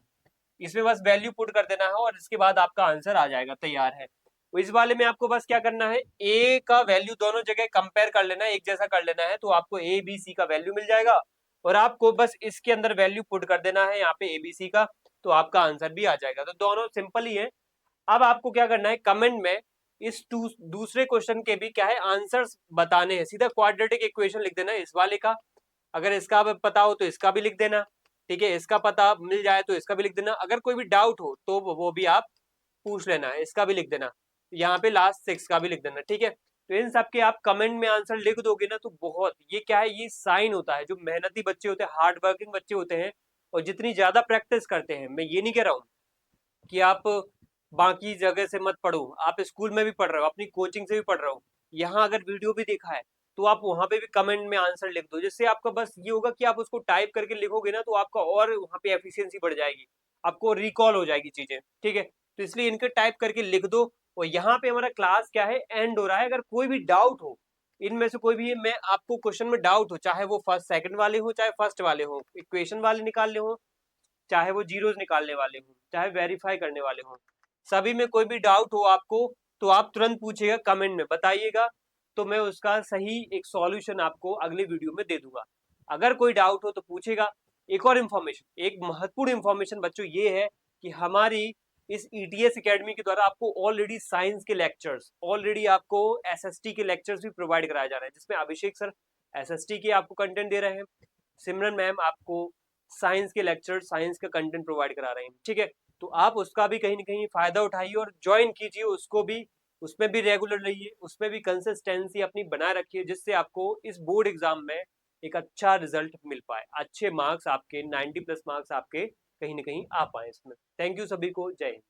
इसमें बस वैल्यू पुट कर देना है और इसके बाद आपका आंसर आ जाएगा, तैयार है। तो इस वाले में आपको बस क्या करना है, ए का वैल्यू दोनों जगह कंपेयर कर लेना है, एक जैसा कर लेना है, तो आपको ए बी सी का वैल्यू मिल जाएगा, और आपको बस इसके अंदर वैल्यू पुट कर देना है यहाँ पे ए बी सी का, तो आपका आंसर भी आ जाएगा। तो दोनों सिंपल ही है। अब आपको क्या करना है, कमेंट में इस दूसरे क्वेश्चन के भी क्या है आंसर्स बताने हैं। सीधा क्वाड्रेटिक इक्वेशन लिख देना है इस वाले का, अगर इसका पता हो तो इसका भी लिख देना। ठीक है, इसका पता मिल जाए तो इसका भी लिख देना। अगर कोई भी डाउट हो तो वो भी आप पूछ लेना, इसका भी लिख देना। यहाँ पे लास्ट 6 का भी लिख देना। ठीक है, तो इन सब के आप कमेंट में आंसर लिख दोगे ना, तो बहुत, ये क्या है, ये साइन होता है, जो मेहनती बच्चे होते हैं, हार्ड वर्किंग बच्चे होते हैं, और जितनी ज्यादा प्रैक्टिस करते हैं, मैं ये नहीं कह रहा हूँ कि आप बाकी जगह से मत पढ़ो, आप स्कूल में भी पढ़ रहे हो, अपनी कोचिंग से भी पढ़ रहे हो, यहाँ अगर वीडियो भी देखा है तो आप वहां पे भी कमेंट में आंसर लिख दो, जिससे आपका बस ये होगा कि आप उसको टाइप करके लिखोगे ना, तो आपका और वहाँ पे एफिशिएंसी बढ़ जाएगी, आपको रिकॉल हो जाएगी चीजें। ठीक है, तो इसलिए इनके टाइप करके लिख दो। और यहाँ पे हमारा क्लास क्या है, एंड हो रहा है। अगर कोई भी डाउट हो, इनमें से कोई भी, मैं आपको क्वेश्चन में डाउट हो, चाहे वो फर्स्ट सेकंड वाले हो, चाहे फर्स्ट वाले हो, इक्वेशन वाले निकालने हो, चाहे वो जीरोस निकालने वाले हो, चाहे वेरीफाई करने वाले हो, सभी में कोई भी डाउट हो आपको, तो आप तुरंत पूछिएगा, कमेंट में बताइएगा, तो मैं उसका सही एक सॉल्यूशन आपको अगले वीडियो में दे दूंगा। अगर कोई डाउट हो तो पूछेगा। एक और इन्फॉर्मेशन, एक महत्वपूर्ण इन्फॉर्मेशन बच्चों ये है कि हमारी इस ईटीएस एकेडमी के द्वारा आपको ऑलरेडी साइंस के लेक्चर्स, ऑलरेडी आपको एसएसटी के लेक्चर्स भी प्रोवाइड कराए जा रहे हैं, जिसमें अभिषेक सर एसएसटी के आपको कंटेंट दे रहे हैं, सिमरन मैम आपको साइंस के लेक्चर, साइंस का कंटेंट प्रोवाइड करा रहे हैं। ठीक है, तो आप उसका भी कहीं ना कहीं फायदा उठाइए और ज्वाइन कीजिए उसको भी, उसमें भी रेगुलर रहिए, उसमें भी कंसिस्टेंसी अपनी बनाए रखिए, जिससे आपको इस बोर्ड एग्जाम में एक अच्छा रिजल्ट मिल पाए, अच्छे मार्क्स आपके 90+ मार्क्स आपके कहीं ना कहीं आ पाए इसमें। थैंक यू सभी को, जय हिंद।